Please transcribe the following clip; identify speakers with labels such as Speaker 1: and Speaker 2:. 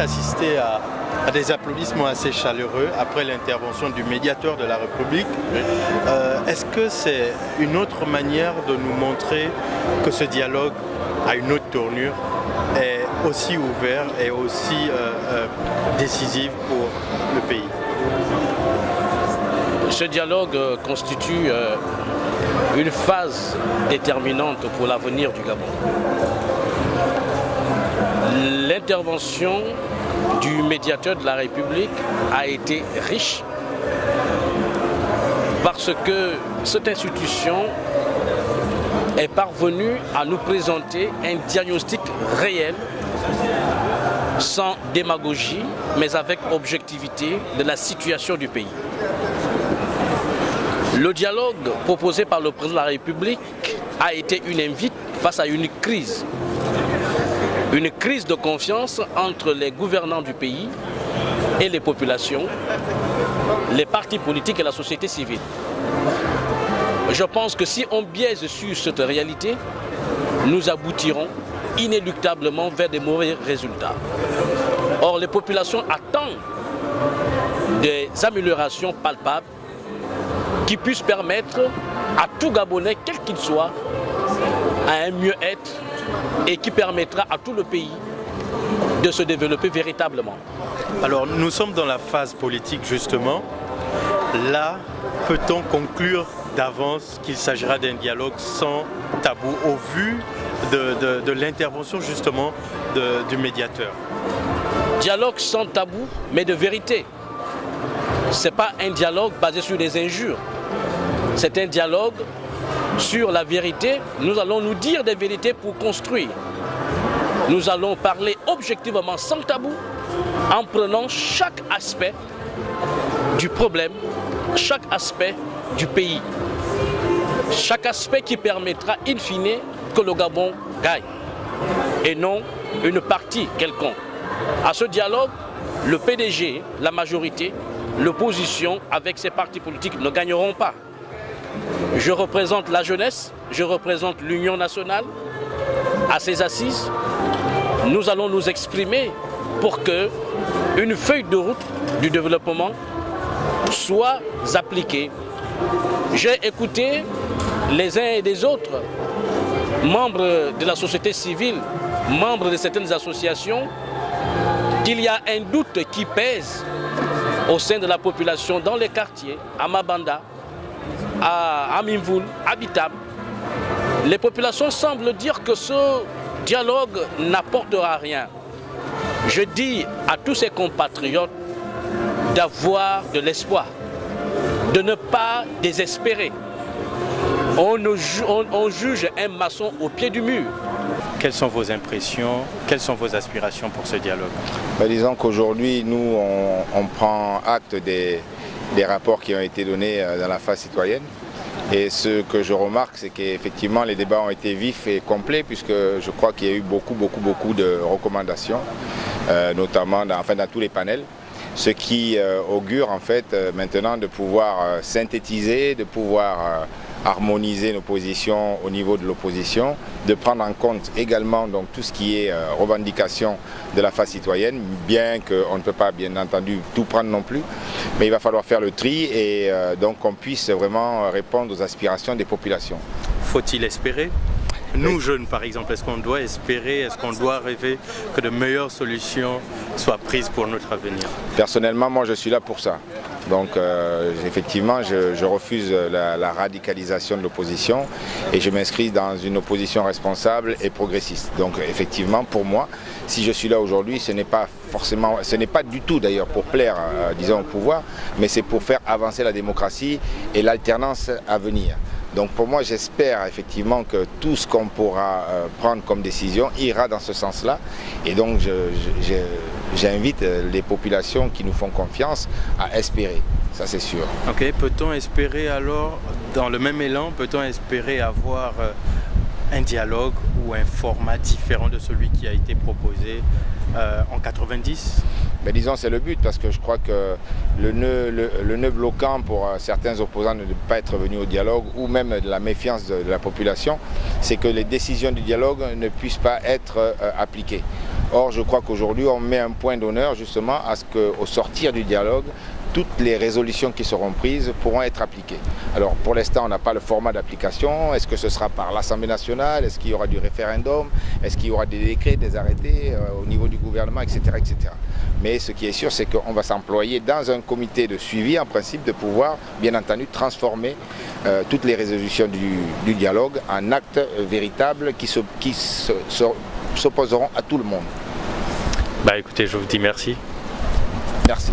Speaker 1: assisté à des applaudissements assez chaleureux après l'intervention du médiateur de la République. Est-ce que c'est une autre manière de nous montrer que ce dialogue a une autre tournure, est aussi ouvert et aussi décisif pour le pays?
Speaker 2: Ce dialogue constitue une phase déterminante pour l'avenir du Gabon. L'intervention du médiateur de la République a été riche parce que cette institution est parvenue à nous présenter un diagnostic réel, sans démagogie, mais avec objectivité de la situation du pays. Le dialogue proposé par le président de la République a été une invite face à une crise de confiance entre les gouvernants du pays et les populations, les partis politiques et la société civile. Je pense que si on biaise sur cette réalité, nous aboutirons inéluctablement vers des mauvais résultats. Or, les populations attendent des améliorations palpables qui puissent permettre à tout Gabonais, quel qu'il soit, à un mieux-être et qui permettra à tout le pays de se développer véritablement.
Speaker 1: Alors, nous sommes dans la phase politique justement. Là, peut-on conclure d'avance qu'il s'agira d'un dialogue sans tabou au vu de l'intervention justement du médiateur?
Speaker 2: Dialogue sans tabou, mais de vérité. Ce n'est pas un dialogue basé sur des injures. C'est un dialogue sur la vérité. Nous allons nous dire des vérités pour construire. Nous allons parler objectivement sans tabou, en prenant chaque aspect du problème, chaque aspect du pays. Chaque aspect qui permettra in fine que le Gabon gagne et non une partie quelconque. À ce dialogue, le PDG, la majorité, l'opposition avec ses partis politiques ne gagneront pas. Je représente la jeunesse, je représente l'Union nationale à ses assises. Nous allons nous exprimer pour que une feuille de route du développement soit appliquée. J'ai écouté les uns et des autres, membres de la société civile, membres de certaines associations, qu'il y a un doute qui pèse au sein de la population dans les quartiers, à Mabanda, à Minvoul, à Bitam. Les populations semblent dire que ce dialogue n'apportera rien. Je dis à tous ces compatriotes d'avoir de l'espoir, de ne pas désespérer. On juge un maçon au pied du mur.
Speaker 1: Quelles sont vos impressions, quelles sont vos aspirations pour ce dialogue?
Speaker 3: Disons qu'aujourd'hui, nous, on prend acte des rapports qui ont été donnés dans la phase citoyenne. Et ce que je remarque, c'est qu'effectivement, les débats ont été vifs et complets, puisque je crois qu'il y a eu beaucoup de recommandations, notamment dans tous les panels. Ce qui augure en fait maintenant de pouvoir synthétiser, de pouvoir harmoniser nos positions au niveau de l'opposition, de prendre en compte également donc, tout ce qui est revendication de la phase citoyenne, bien qu'on ne peut pas bien entendu tout prendre non plus, mais il va falloir faire le tri et donc qu'on puisse vraiment répondre aux aspirations des populations.
Speaker 1: Faut-il espérer ? Nous, jeunes, par exemple, est-ce qu'on doit espérer, est-ce qu'on doit rêver que de meilleures solutions soient prises pour notre avenir?
Speaker 3: Personnellement, moi, je suis là pour ça. Donc, effectivement, je refuse la radicalisation de l'opposition et je m'inscris dans une opposition responsable et progressiste. Donc, effectivement, pour moi, si je suis là aujourd'hui, ce n'est pas du tout d'ailleurs pour plaire, disons, au pouvoir, mais c'est pour faire avancer la démocratie et l'alternance à venir. Donc pour moi, j'espère effectivement que tout ce qu'on pourra prendre comme décision ira dans ce sens-là. Et donc j'invite les populations qui nous font confiance à espérer, ça c'est sûr.
Speaker 1: Ok, peut-on espérer alors, dans le même élan, peut-on espérer avoir un dialogue ou un format différent de celui qui a été proposé en 90?
Speaker 3: Mais disons c'est le but, parce que je crois que le nœud bloquant pour certains opposants de ne pas être venus au dialogue, ou même de la méfiance de la population, c'est que les décisions du dialogue ne puissent pas être appliquées. Or, je crois qu'aujourd'hui, on met un point d'honneur justement à ce qu'au sortir du dialogue, toutes les résolutions qui seront prises pourront être appliquées. Alors pour l'instant, on n'a pas le format d'application. Est-ce que ce sera par l'Assemblée nationale? Est-ce qu'il y aura du référendum? Est-ce qu'il y aura des décrets, des arrêtés au niveau du gouvernement, etc., etc. Mais ce qui est sûr, c'est qu'on va s'employer dans un comité de suivi, en principe, de pouvoir, bien entendu, transformer toutes les résolutions du dialogue en actes véritables qui s'opposeront à tout le monde.
Speaker 4: Bah écoutez, je vous dis merci.
Speaker 3: Merci.